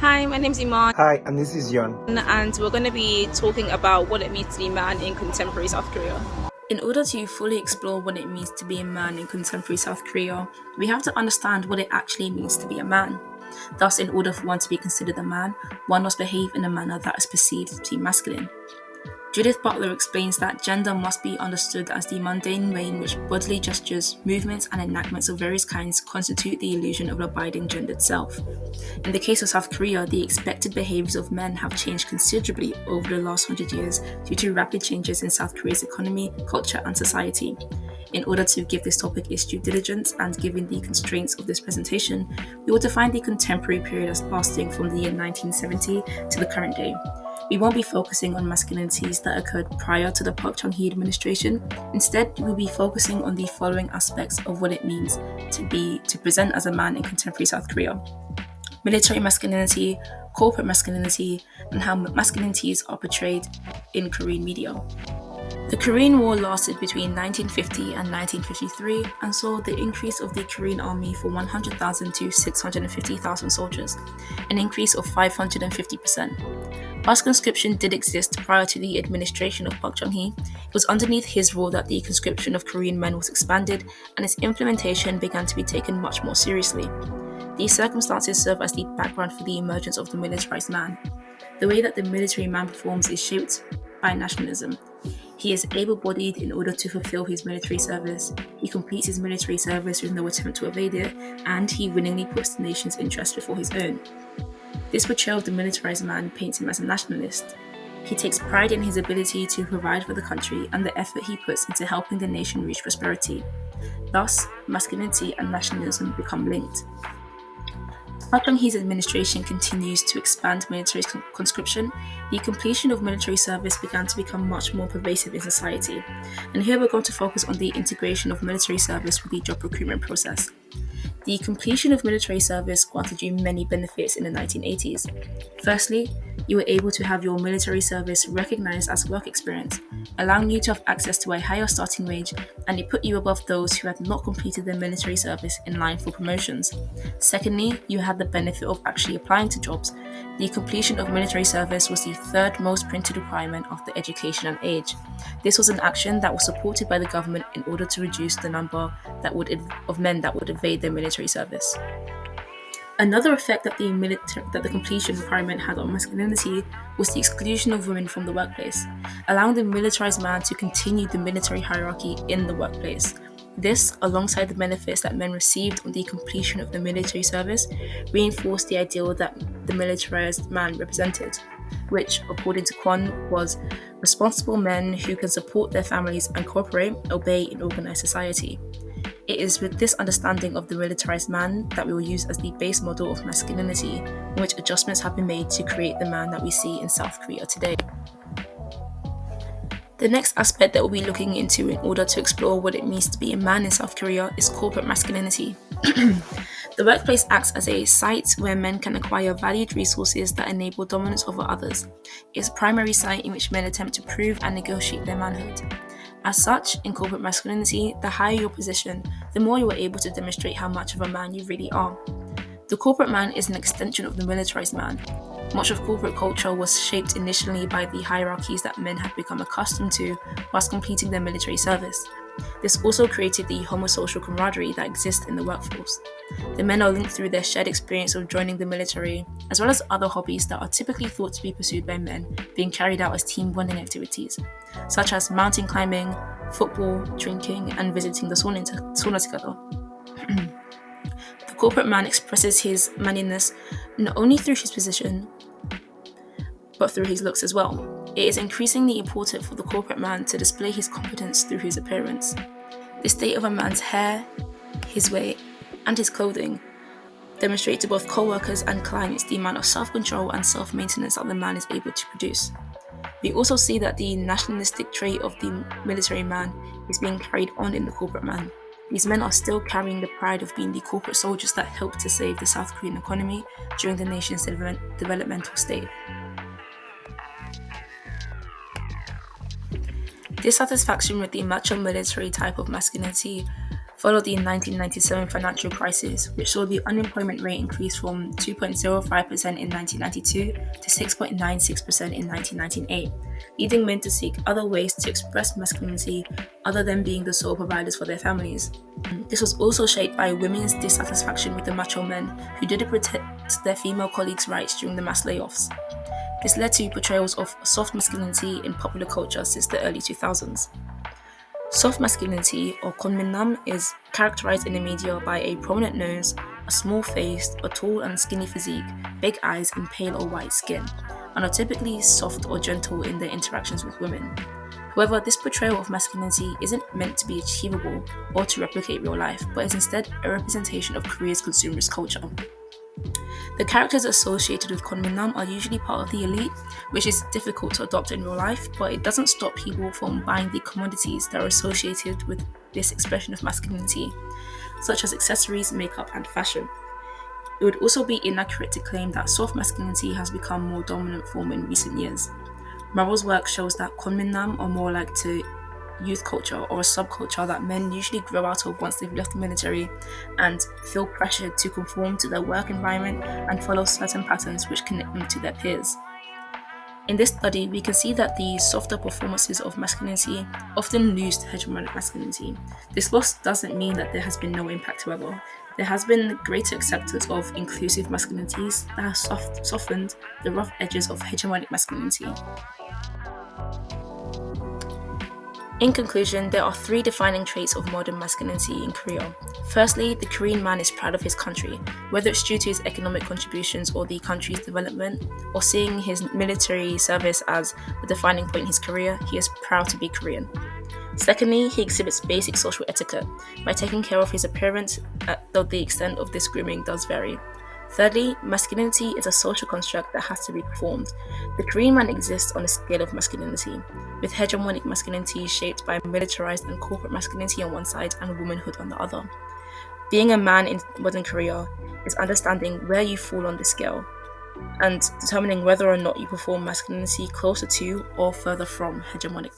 Hi, my name's Iman, Hi, and this is Yon. and we're going to be talking about what it means to be a man in contemporary South Korea. In order to fully explore what it means to be a man in contemporary South Korea, we have to understand what it actually means to be a man. Thus, in order for one to be considered a man, one must behave in a manner that is perceived to be masculine. Judith Butler explains that gender must be understood as the mundane way in which bodily gestures, movements, and enactments of various kinds constitute the illusion of abiding gendered self. In the case of South Korea, the expected behaviors of men have changed considerably over the last 100 years due to rapid changes in South Korea's economy, culture, and society. In order to give this topic its due diligence and given the constraints of this presentation, we will define the contemporary period as lasting from the year 1970 to the current day. We won't be focusing on masculinities that occurred prior to the Park Chung-hee administration. Instead, we'll be focusing on the following aspects of what it means to present as a man in contemporary South Korea: military masculinity, corporate masculinity, and how masculinities are portrayed in Korean media. The Korean War lasted between 1950 and 1953 and saw the increase of the Korean army from 100,000 to 650,000 soldiers, an increase of 550%. Whilst conscription did exist prior to the administration of Park Chung-hee, it was underneath his rule that the conscription of Korean men was expanded and its implementation began to be taken much more seriously. These circumstances serve as the background for the emergence of the militarized man. The way that the military man performs is shaped by nationalism. He is able-bodied in order to fulfill his military service, he completes his military service with no attempt to evade it, and he willingly puts the nation's interest before his own. This portrayal of the militarized man paints him as a nationalist. He takes pride in his ability to provide for the country and the effort he puts into helping the nation reach prosperity. Thus, masculinity and nationalism become linked. Park Chung-hee's administration continues to expand military conscription. The completion of military service began to become much more pervasive in society. And here we're going to focus on the integration of military service with the job recruitment process. The completion of military service granted you many benefits in the 1980s. Firstly, you were able to have your military service recognized as work experience, allowing you to have access to a higher starting wage, and it put you above those who had not completed their military service in line for promotions. Secondly, you had the benefit of actually applying to jobs. The completion of military service was the third most printed requirement after education and age. This was an action that was supported by the government in order to reduce the number of men that would evade their military service. Another effect that the completion requirement had on masculinity was the exclusion of women from the workplace, allowing the militarized man to continue the military hierarchy in the workplace. This, alongside the benefits that men received on the completion of the military service, reinforced the ideal that the militarized man represented, which, according to Kwon, was responsible men who can support their families and cooperate, obey in organized society. It is with this understanding of the militarized man that we will use as the base model of masculinity, in which adjustments have been made to create the man that we see in South Korea today. The next aspect that we'll be looking into in order to explore what it means to be a man in South Korea is corporate masculinity. The workplace acts as a site where men can acquire valued resources that enable dominance over others. It's a primary site in which men attempt to prove and negotiate their manhood. As such, in corporate masculinity, the higher your position, the more you are able to demonstrate how much of a man you really are. The corporate man is an extension of the militarized man. Much of corporate culture was shaped initially by the hierarchies that men had become accustomed to whilst completing their military service. This also created the homosocial camaraderie that exists in the workforce. The men are linked through their shared experience of joining the military, as well as other hobbies that are typically thought to be pursued by men, being carried out as team bonding activities, such as mountain climbing, football, drinking, and visiting the sauna together. The corporate man expresses his manliness not only through his position, but through his looks as well. It is increasingly important for the corporate man to display his competence through his appearance. The state of a man's hair, his weight, and his clothing demonstrate to both co-workers and clients the amount of self-control and self-maintenance that the man is able to produce. We also see that the nationalistic trait of the military man is being carried on in the corporate man. These men are still carrying the pride of being the corporate soldiers that helped to save the South Korean economy during the nation's developmental state. Dissatisfaction with the macho military type of masculinity followed the 1997 financial crisis, which saw the unemployment rate increase from 2.05% in 1992 to 6.96% in 1998, leading men to seek other ways to express masculinity other than being the sole providers for their families. This was also shaped by women's dissatisfaction with the macho men who didn't protect their female colleagues' rights during the mass layoffs. This led to portrayals of soft masculinity in popular culture since the early 2000s. Soft masculinity, or Kkonminam, is characterized in the media by a prominent nose, a small face, a tall and skinny physique, big eyes, and pale or white skin, and are typically soft or gentle in their interactions with women. However, this portrayal of masculinity isn't meant to be achievable or to replicate real life, but is instead a representation of Korea's consumerist culture. The characters associated with Kkonminam are usually part of the elite, which is difficult to adopt in real life, but it doesn't stop people from buying the commodities that are associated with this expression of masculinity, such as accessories, makeup, and fashion. It would also be inaccurate to claim that soft masculinity has become a more dominant form in recent years. Murrell's work shows that Kkonminam are more like to youth culture or a subculture that men usually grow out of once they've left the military and feel pressured to conform to their work environment and follow certain patterns which connect them to their peers. In this study, we can see that the softer performances of masculinity often lose to hegemonic masculinity. This loss doesn't mean that there has been no impact, however. There has been greater acceptance of inclusive masculinities that have softened the rough edges of hegemonic masculinity. In conclusion, there are three defining traits of modern masculinity in Korea. Firstly, the Korean man is proud of his country, whether it's due to his economic contributions or the country's development, or seeing his military service as the defining point in his career, he is proud to be Korean. Secondly, he exhibits basic social etiquette by taking care of his appearance, though the extent of this grooming does vary. Thirdly, masculinity is a social construct that has to be performed. The Korean man exists on a scale of masculinity, with hegemonic masculinity shaped by militarized and corporate masculinity on one side and womanhood on the other. Being a man in modern Korea is understanding where you fall on the scale and determining whether or not you perform masculinity closer to or further from hegemonic masculinity.